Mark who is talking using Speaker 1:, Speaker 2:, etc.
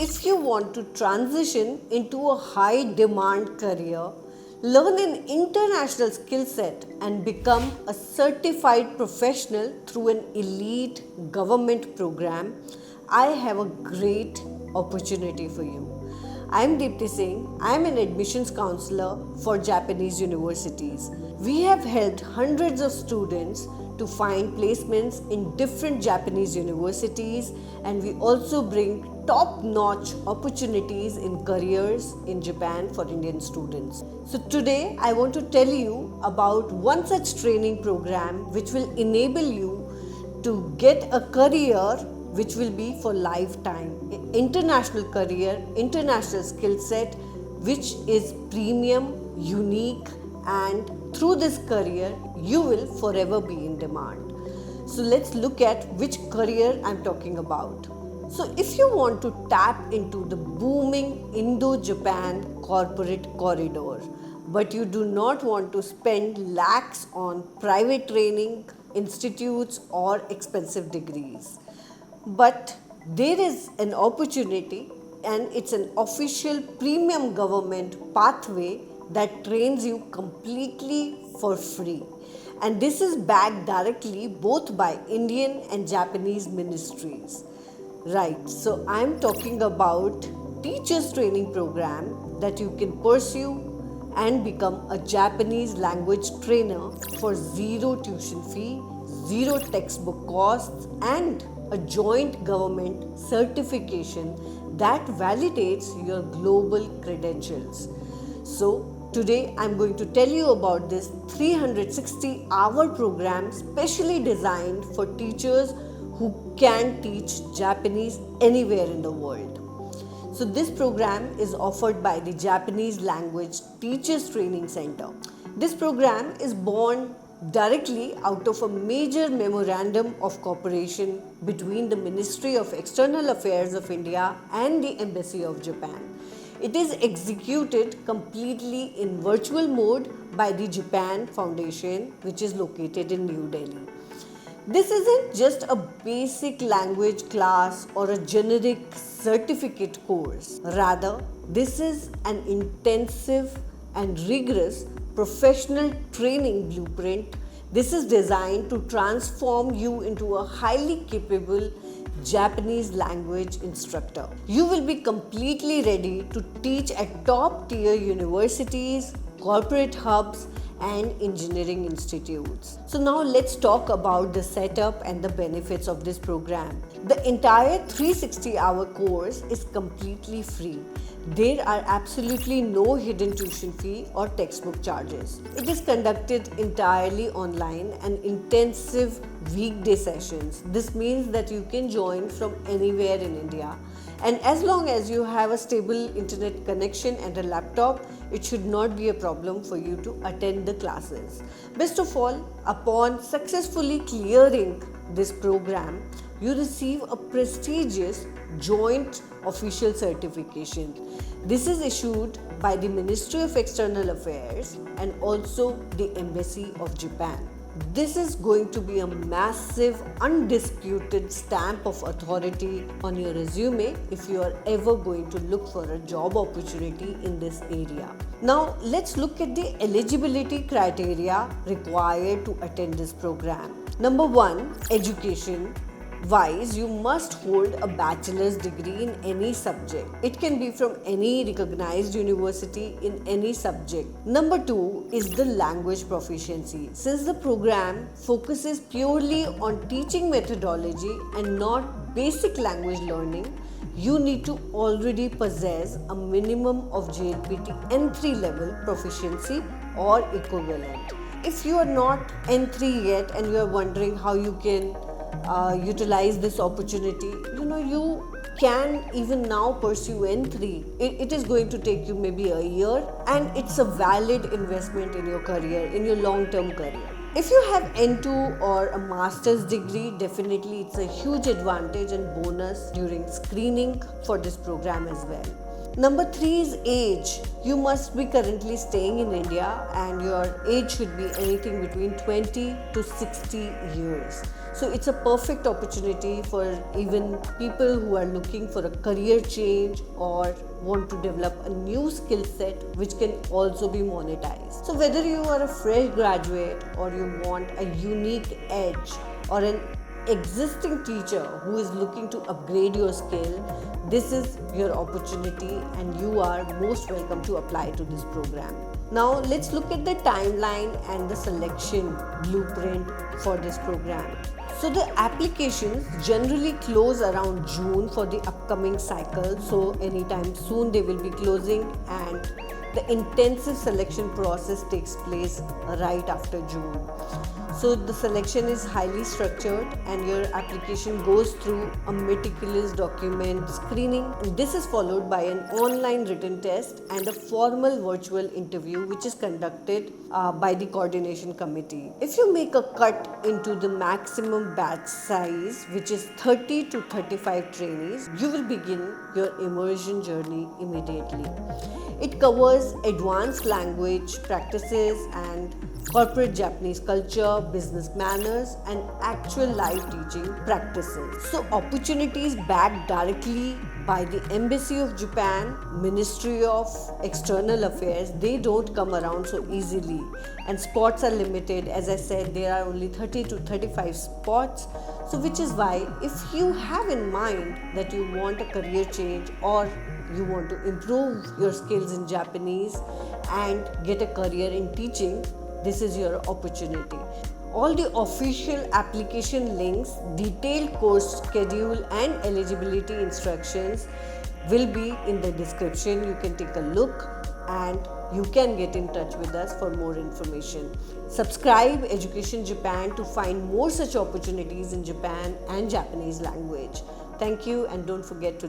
Speaker 1: If you want to transition into a high demand career, learn an international skill set and become a certified professional through an elite government program, I have a great opportunity for you. I am Deepti Singh. I am an admissions counselor for Japanese universities. We have helped hundreds of students to find placements in different Japanese universities, and we also bring top-notch opportunities in careers in Japan for Indian students. So today I want to tell you about one such training program which will enable you to get a career which will be for lifetime. International career, international skill set which is premium, unique, and through this career you will forever be in demand. So let's look at which career I'm talking about. So if you want to tap into the booming Indo-Japan corporate corridor, but you do not want to spend lakhs on private training institutes or expensive degrees, but there is an opportunity, and it's an official premium government pathway that trains you completely for free. And this is backed directly both by Indian and Japanese ministries. Right, so I'm talking about teachers training program that you can pursue and become a Japanese language trainer for zero tuition fee, zero textbook costs, and a joint government certification that validates your global credentials. So today I'm going to tell you about this 360-hour program specially designed for teachers who can teach Japanese anywhere in the world. So this program is offered by the Japanese Language Teachers Training Center. This program is born directly out of a major memorandum of cooperation between the Ministry of External Affairs of India and the Embassy of Japan. It is executed completely in virtual mode by the Japan Foundation, which is located in New Delhi. This isn't just a basic language class or a generic certificate course. Rather, this is an intensive and rigorous professional training blueprint. This is designed to transform you into a highly capable Japanese language instructor. You will be completely ready to teach at top tier universities, corporate hubs, and engineering institutes. So now let's talk about the setup and the benefits of this program. The entire 360-hour course is completely free. There are absolutely no hidden tuition fee or textbook charges. It is conducted entirely online and intensive weekday sessions. This means that you can join from anywhere in India. And as long as you have a stable internet connection and a laptop, it should not be a problem for you to attend the classes. Best of all, upon successfully clearing this program, you receive a prestigious joint official certification. This is issued by the Ministry of External Affairs and also the Embassy of Japan. This is going to be a massive, undisputed stamp of authority on your resume if you are ever going to look for a job opportunity in this area. Now, let's look at the eligibility criteria required to attend this program. Number 1, education wise, you must hold a bachelor's degree in any subject. It can be from any recognized university in any subject. Number 2 is the language proficiency. Since the program focuses purely on teaching methodology and not basic language learning, you need to already possess a minimum of JLPT N3 level proficiency or equivalent. If you are not N3 yet and you are wondering how you can utilize this opportunity, you can even now pursue N3. It is going to take you maybe a year, and it's a valid investment in your career, in your long-term career. If you have N2 or a master's degree, definitely it's a huge advantage and bonus during screening for this program as well. Number 3 is age. You must be currently staying in India and your age should be anything between 20 to 60 years. So it's a perfect opportunity for even people who are looking for a career change or want to develop a new skill set which can also be monetized. So whether you are a fresh graduate or you want a unique edge or an existing teacher who is looking to upgrade your skill, this is your opportunity and you are most welcome to apply to this program. Now let's look at the timeline and the selection blueprint for this program. So the applications generally close around June for the upcoming cycle. So anytime soon they will be closing, and the intensive selection process takes place right after June. So the selection is highly structured and your application goes through a meticulous document screening. This is followed by an online written test and a formal virtual interview which is conducted by the coordination committee. If you make a cut into the maximum batch size, which is 30 to 35 trainees, you will begin your immersion journey immediately. It covers advanced language practices and corporate Japanese culture, business manners, and actual live teaching practices. So opportunities backed directly by the Embassy of Japan, Ministry of External Affairs, they don't come around so easily, and spots are limited. As I said, there are only 30 to 35 spots. So which is why if you have in mind that you want a career change or you want to improve your skills in Japanese and get a career in teaching, this is your opportunity. All the official application links, detailed course schedule and eligibility instructions will be in the description. You can take a look and you can get in touch with us for more information. Subscribe Education Japan to find more such opportunities in Japan and Japanese language. Thank you, and don't forget to